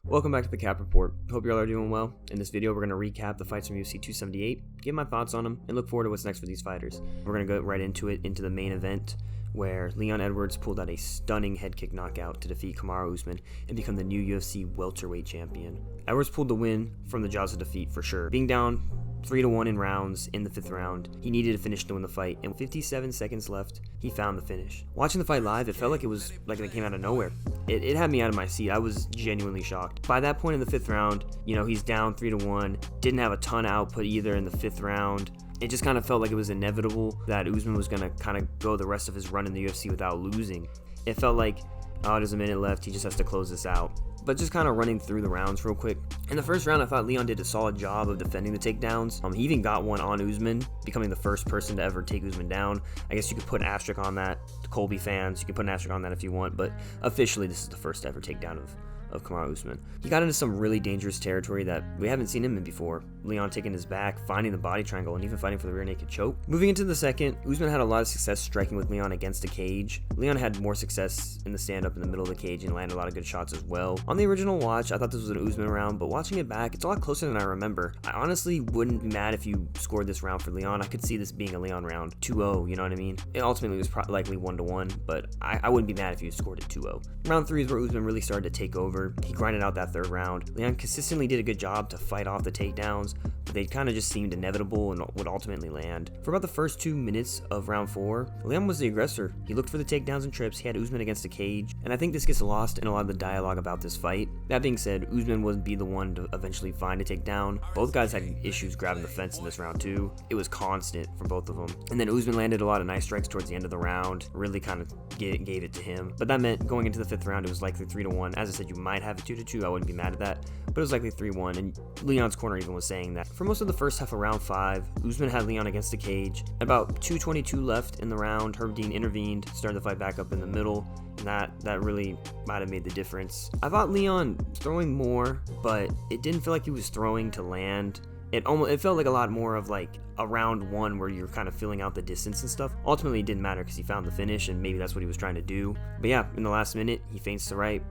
Welcome back to the Cap Report. Hope you all are doing well. In this video, we're going to recap the fights from UFC 278, give my thoughts on them, and look forward to what's next for these fighters. We're going to go right into the main event, where Leon Edwards pulled out a stunning head kick knockout to defeat Kamaru Usman and become the new UFC welterweight champion. Edwards pulled the win from the jaws of defeat for sure. Being down 3-1 in rounds in the 5th round, he needed a finish to win the fight, and with 57 seconds left, he found the finish. Watching the fight live, it felt like it came out of nowhere. It had me out of my seat. I was genuinely shocked. By that point in the 5th round, he's down 3-1, didn't have a ton of output either in the 5th round. It just kind of felt like it was inevitable that Usman was going to kind of go the rest of his run in the UFC without losing. It felt like, there's a minute left, he just has to close this out. But just kind of running through the rounds real quick. In the first round, I thought Leon did a solid job of defending the takedowns. He even got one on Usman, becoming the first person to ever take Usman down. I guess you could put an asterisk on that. The Colby fans, you can put an asterisk on that if you want, but officially this is the first ever takedown of Kamaru Usman. He got into some really dangerous territory that we haven't seen him in before. Leon taking his back, finding the body triangle, and even fighting for the rear naked choke. Moving into the second, Usman had a lot of success striking with Leon against the cage. Leon had more success in the stand-up in the middle of the cage and landed a lot of good shots as well. On the original watch, I thought this was an Usman round, but watching it back, it's a lot closer than I remember. I honestly wouldn't be mad if you scored this round for Leon. I could see this being a Leon round 2-0, you know what I mean? It ultimately was likely 1-1, but I wouldn't be mad if you scored it 2-0. Round 3 is where Usman really started to take over. He grinded out that 3rd round. Leon consistently did a good job to fight off the takedowns, but they kind of just seemed inevitable and would ultimately land. For about the first 2 minutes of round 4, Leon was the aggressor. He looked for the takedowns and trips. He had Usman against the cage, and I think this gets lost in a lot of the dialogue about this fight. That being said, Usman would be the one to eventually find a takedown. Both guys had issues grabbing the fence in this round too. It was constant for both of them. And then Usman landed a lot of nice strikes towards the end of the round, really kind of gave it to him. But that meant going into the 5th round, it was likely 3-1. As I said, you might have it 2-2. I wouldn't be mad at that, but it was likely 3-1, and Leon's corner even was saying that. For most of the first half of round 5, Usman had Leon against the cage. About 2:22 left in the round, Herb Dean intervened, started the fight back up in the middle, and that really might have made the difference. I thought Leon throwing more, but it didn't feel like he was throwing to land. It felt like a lot more of like a round 1 where you're kind of filling out the distance and stuff. Ultimately, it didn't matter because he found the finish, and maybe that's what he was trying to do. But yeah, in the last minute, he feints the right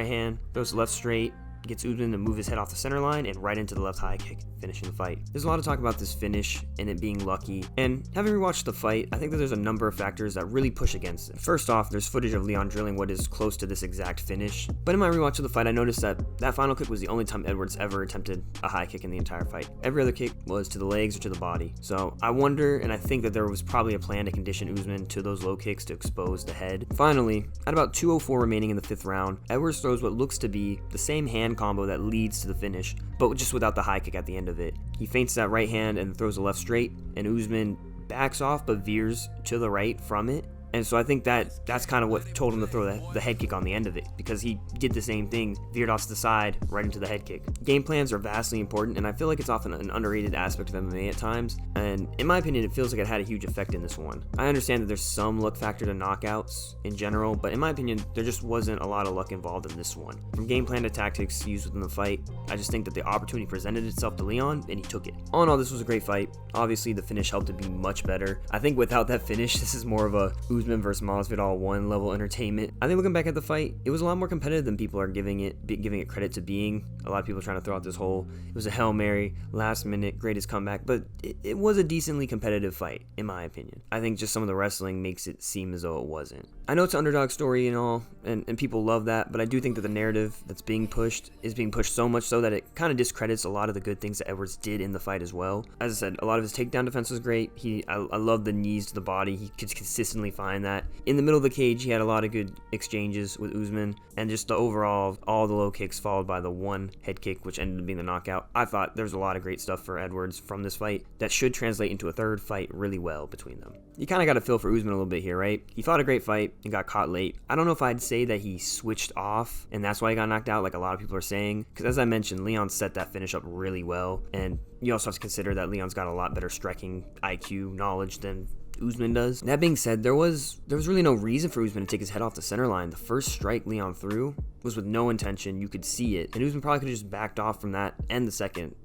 hand, throws the left straight, gets Usman to move his head off the center line and right into the left high kick, finishing the fight. There's a lot of talk about this finish and it being lucky, and having rewatched the fight, I think that there's a number of factors that really push against it. First off, there's footage of Leon drilling what is close to this exact finish, but in my rewatch of the fight, I noticed that final kick was the only time Edwards ever attempted a high kick in the entire fight. Every other kick was to the legs or to the body. So I wonder, and I think that there was probably a plan to condition Usman to those low kicks to expose the head. Finally, at about 2:04 remaining in the 5th round, Edwards throws what looks to be the same hand combo that leads to the finish, but just without the high kick at the end of it. He feints that right hand and throws the left straight, and Usman backs off but veers to the right from it. And so I think that's kind of what told him to throw the head kick on the end of it, because he did the same thing, veered off to the side, right into the head kick. Game plans are vastly important, and I feel like it's often an underrated aspect of MMA at times, and in my opinion, it feels like it had a huge effect in this one. I understand that there's some luck factor to knockouts in general, but in my opinion, there just wasn't a lot of luck involved in this one. From game plan to tactics used within the fight, I just think that the opportunity presented itself to Leon, and he took it. All in all, this was a great fight. Obviously, the finish helped it be much better. I think without that finish, this is more of a Usman versus Masvidal 1 level entertainment. I think looking back at the fight, it was a lot more competitive than people are giving it credit to being. A lot of people are trying to throw out this whole, it was a Hail Mary, last minute, greatest comeback, but it was a decently competitive fight, in my opinion. I think just some of the wrestling makes it seem as though it wasn't. I know it's an underdog story and all, and people love that, but I do think that the narrative that's being pushed is being pushed so much so that it kind of discredits a lot of the good things that Edwards did in the fight as well. As I said, a lot of his takedown defense was great. I love the knees to the body. He could consistently find that. In the middle of the cage, he had a lot of good exchanges with Usman, and just the overall, all the low kicks followed by the one head kick, which ended up being the knockout. I thought there was a lot of great stuff for Edwards from this fight that should translate into a 3rd fight really well between them. You kind of got to feel for Usman a little bit here, right? He fought a great fight and got caught late. I don't know if I'd say that he switched off and that's why he got knocked out like a lot of people are saying, because as I mentioned, Leon set that finish up really well, and you also have to consider that Leon's got a lot better striking IQ knowledge than Usman does. That being said, there was really no reason for Usman to take his head off the center line. The first strike Leon threw was with no intention. You could see it, and Usman probably could have just backed off from that and the second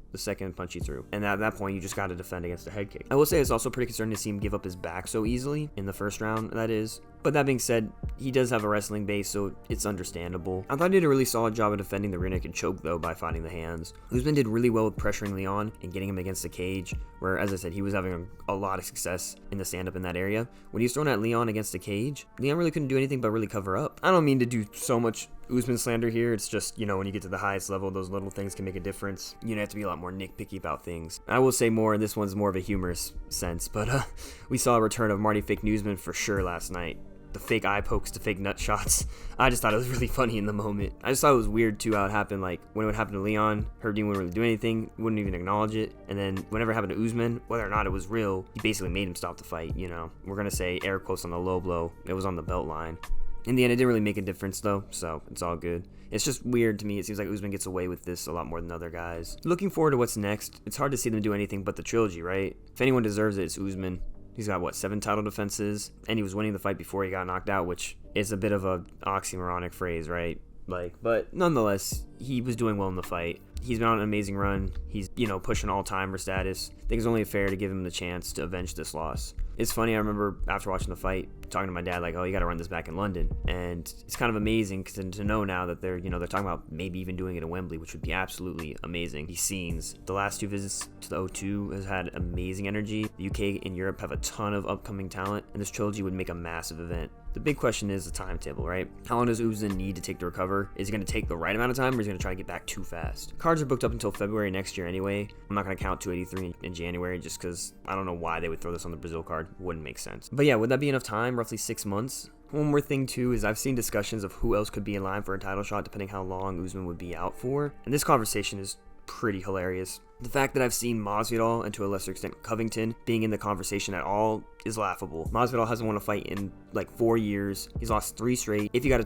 punch he threw. And at that point, you just got to defend against the head kick. I will say it's also pretty concerning to see him give up his back so easily in the first round, that is. But that being said, he does have a wrestling base, so it's understandable. I thought he did a really solid job of defending the rear naked choke, though, by fighting the hands. Usman did really well with pressuring Leon and getting him against the cage, where, as I said, he was having a lot of success in the stand-up in that area. When he was thrown at Leon against the cage, Leon really couldn't do anything but really cover up. I don't mean to do so much Usman slander here. It's just, when you get to the highest level, those little things can make a difference. You have to be a lot more nitpicky about things. I will say more, this one's more of a humorous sense, but we saw a return of Marty Fake Newsman for sure last night. The fake eye pokes to fake nut shots. I just thought it was really funny in the moment. I just thought it was weird too how it happened. Like when it would happen to Leon, Herb Dean wouldn't really do anything, wouldn't even acknowledge it. And then whenever it happened to Usman, whether or not it was real, he basically made him stop the fight. We're gonna say air quotes on the low blow. It was on the belt line. In the end, it didn't really make a difference though, so it's all good. It's just weird to me. It seems like Usman gets away with this a lot more than other guys. Looking forward to what's next. It's hard to see them do anything but the trilogy, right? If anyone deserves it, it's Usman. He's got, 7 title defenses, and he was winning the fight before he got knocked out, which is a bit of a oxymoronic phrase, right? But nonetheless, he was doing well in the fight. He's been on an amazing run. He's, pushing all-timer status. I think it's only fair to give him the chance to avenge this loss. It's funny, I remember after watching the fight, talking to my dad, like, oh, you got to run this back in London. And it's kind of amazing to know now that they're talking about maybe even doing it in Wembley, which would be absolutely amazing. These scenes, the last 2 visits to the O2 has had amazing energy. The UK and Europe have a ton of upcoming talent, and this trilogy would make a massive event. The big question is the timetable, right? How long does Usman need to take to recover? Is he going to take the right amount of time, or is he going to try to get back too fast? Cards are booked up until February next year anyway. I'm not going to count 283 in January just because I don't know why they would throw this on the Brazil card. Wouldn't make sense. But yeah, would that be enough time? Roughly 6 months? One more thing too is I've seen discussions of who else could be in line for a title shot depending how long Usman would be out for. And this conversation is pretty hilarious. The fact that I've seen Masvidal and to a lesser extent Covington being in the conversation at all is laughable. Masvidal hasn't won a fight in 4 years. He's lost 3 straight. If he got a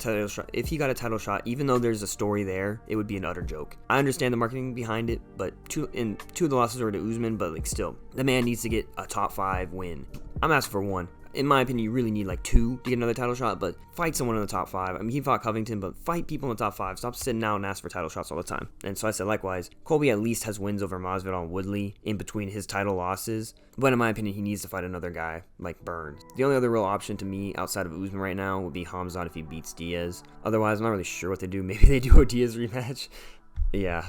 title shot, even though there's a story there, it would be an utter joke. I understand the marketing behind it, but two of the losses were to Usman, but still, the man needs to get a top 5 win. I'm asking for 1. In my opinion, you really need 2 to get another title shot, but fight someone in the top 5. I mean, he fought Covington, but fight people in the top 5. Stop sitting out and ask for title shots all the time. And so I said, likewise, Colby at least has wins over Masvidal and Woodley in between his title losses, but in my opinion, he needs to fight another guy like Burns. The only other real option to me outside of Usman right now would be Hamzat if he beats Diaz. Otherwise, I'm not really sure what they do. Maybe they do a Diaz rematch. Yeah,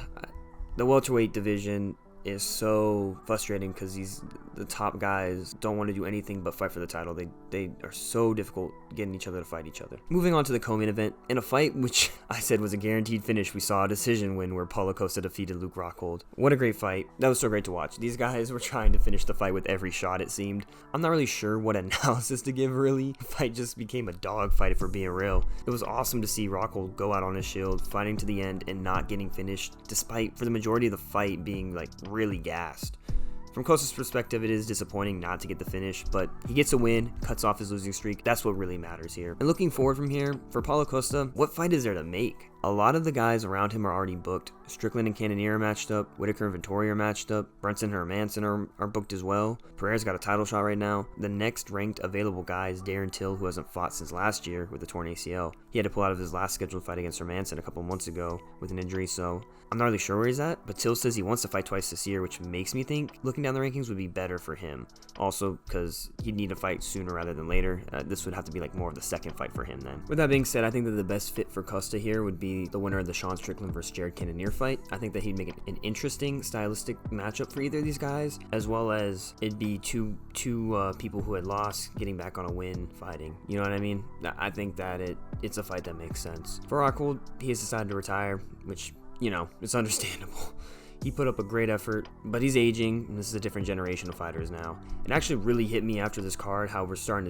the welterweight division is so frustrating because the top guys don't want to do anything but fight for the title. They are so difficult getting each other to fight each other. Moving on to the co-main event, in a fight which I said was a guaranteed finish, we saw a decision win where Paulo Costa defeated Luke Rockhold. What a great fight. That was so great to watch. These guys were trying to finish the fight with every shot, it seemed. I'm not really sure what analysis to give, really. The fight just became a dog fight, if we're being real. It was awesome to see Rockhold go out on his shield, fighting to the end and not getting finished, despite for the majority of the fight being really gassed. From Costa's perspective, it is disappointing not to get the finish, but he gets a win, cuts off his losing streak. That's what really matters here. And looking forward from here, for Paulo Costa, what fight is there to make? A lot of the guys around him are already booked. Strickland and Cannonier are matched up. Whitaker and Vittori are matched up. Brunson and Hermanson are booked as well. Pereira's got a title shot right now. The next ranked available guy is Darren Till, who hasn't fought since last year with a torn ACL. He had to pull out of his last scheduled fight against Hermanson a couple months ago with an injury, so I'm not really sure where he's at, but Till says he wants to fight twice this year, which makes me think looking down the rankings would be better for him. Also, because he'd need to fight sooner rather than later. This would have to be more of the second fight for him then. With that being said, I think that the best fit for Costa here would be the winner of the Sean Strickland versus Jared Cannonier fight. I think that he'd make an interesting stylistic matchup for either of these guys, as well as it'd be two people who had lost getting back on a win fighting. You know what I mean? I think that it's a fight that makes sense. For Rockhold, he has decided to retire, which, it's understandable. He put up a great effort, but he's aging, and this is a different generation of fighters now. It actually really hit me after this card how we're seeing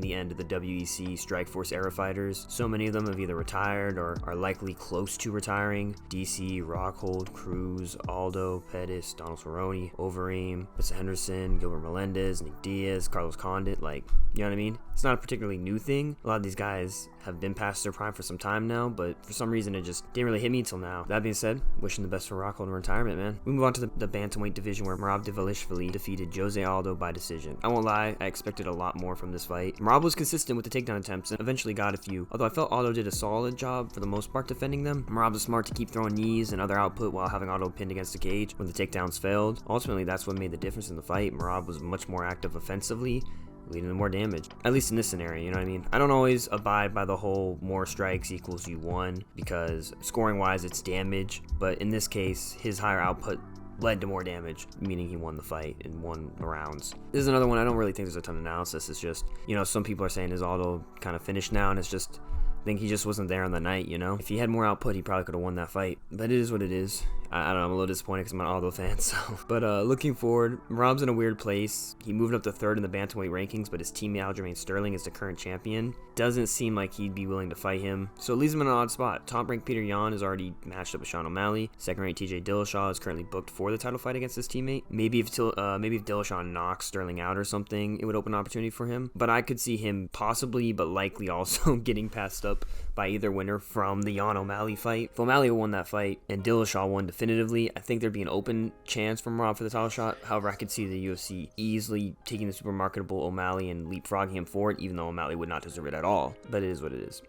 the end of the WEC Strikeforce era fighters. So many of them have either retired or are likely close to retiring. DC, Rockhold, Cruz, Aldo, Pettis, Donald Cerrone, Overeem, Mr. Henderson, Gilbert Melendez, Nick Diaz, Carlos Condit, you know what I mean? It's not a particularly new thing. A lot of these guys have been past their prime for some time now, but for some reason it just didn't really hit me until now. That being said, wishing the best for Rockhold in retirement, man. We move on to the bantamweight division where Merab Dvalishvili defeated Jose Aldo by decision. I won't lie, I expected a lot more from this fight. Merab was consistent with the takedown attempts and eventually got a few, although I felt Aldo did a solid job for the most part defending them. Merab was smart to keep throwing knees and other output while having Aldo pinned against the cage when the takedowns failed. Ultimately, that's what made the difference in the fight. Merab was much more active offensively, leading to more damage. At least in this scenario, you know what I mean? I don't always abide by the whole more strikes equals you won, because scoring wise it's damage, but in this case his higher output led to more damage, meaning he won the fight and won the rounds. This is another one I don't really think there's a ton of analysis. It's just, you know, some people are saying his auto kind of finished now, and it's just, I think he just wasn't there on the night, you know? If he had more output, he probably could have won that fight. But it is what it is. I don't know, I'm a little disappointed because I'm an Aldo fan, so. But looking forward, Rob's in a weird place. He moved up to 3rd in the bantamweight rankings, but his teammate Aljamain Sterling is the current champion. Doesn't seem like he'd be willing to fight him, so it leaves him in an odd spot. Top-ranked Peter Yan is already matched up with Sean O'Malley. Second-ranked TJ Dillashaw is currently booked for the title fight against his teammate. Maybe if Dillashaw knocks Sterling out or something, it would open an opportunity for him. But I could see him possibly, but likely also getting passed up by either winner from the Yan O'Malley fight. If O'Malley won that fight and Dillashaw won definitively, I think there'd be an open chance from Rob for the title shot. However, I could see the UFC easily taking the super marketable O'Malley and leapfrogging him for it, even though O'Malley would not deserve it at all. But it is what it is.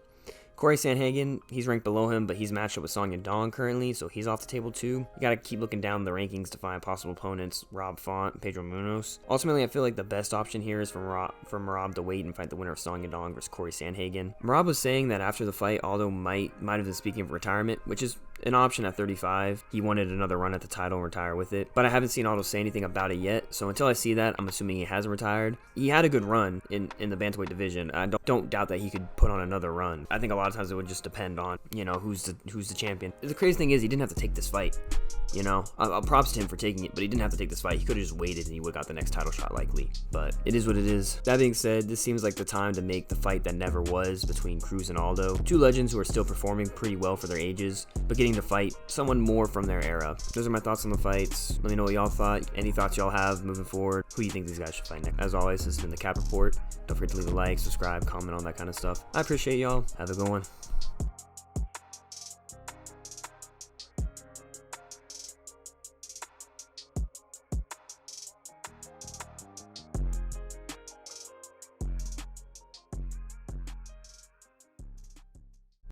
Corey Sandhagen, he's ranked below him, but he's matched up with Song Yadong currently, so he's off the table too. You gotta keep looking down the rankings to find possible opponents, Rob Font and Pedro Munoz. Ultimately, I feel like the best option here is for Merab to wait and fight the winner of Song Yadong versus Corey Sandhagen. Merab was saying that after the fight, Aldo might have been speaking of retirement, which is an option at 35. He wanted another run at the title and retire with it, but I haven't seen Aldo say anything about it yet, so until I see that, I'm assuming he hasn't retired. He had a good run in the bantamweight division. I don't doubt that he could put on another run. I think a lot of times it would just depend on, you know, who's the champion. The crazy thing is he didn't have to take this fight, you know. Props to him for taking it, but he didn't have to take this fight. He could have just waited and he would have got the next title shot likely, but it is what it is. That being said, this seems like the time to make the fight that never was between Cruz and Aldo. Two legends who are still performing pretty well for their ages, but getting to fight someone more from their era. Those are my thoughts on the fights. Let me know what y'all thought. Any thoughts y'all have moving forward. Who do you think these guys should fight next? As always, this has been the Cap Report. Don't forget to leave a like, subscribe, comment, all that kind of stuff. I appreciate y'all. Have a good one.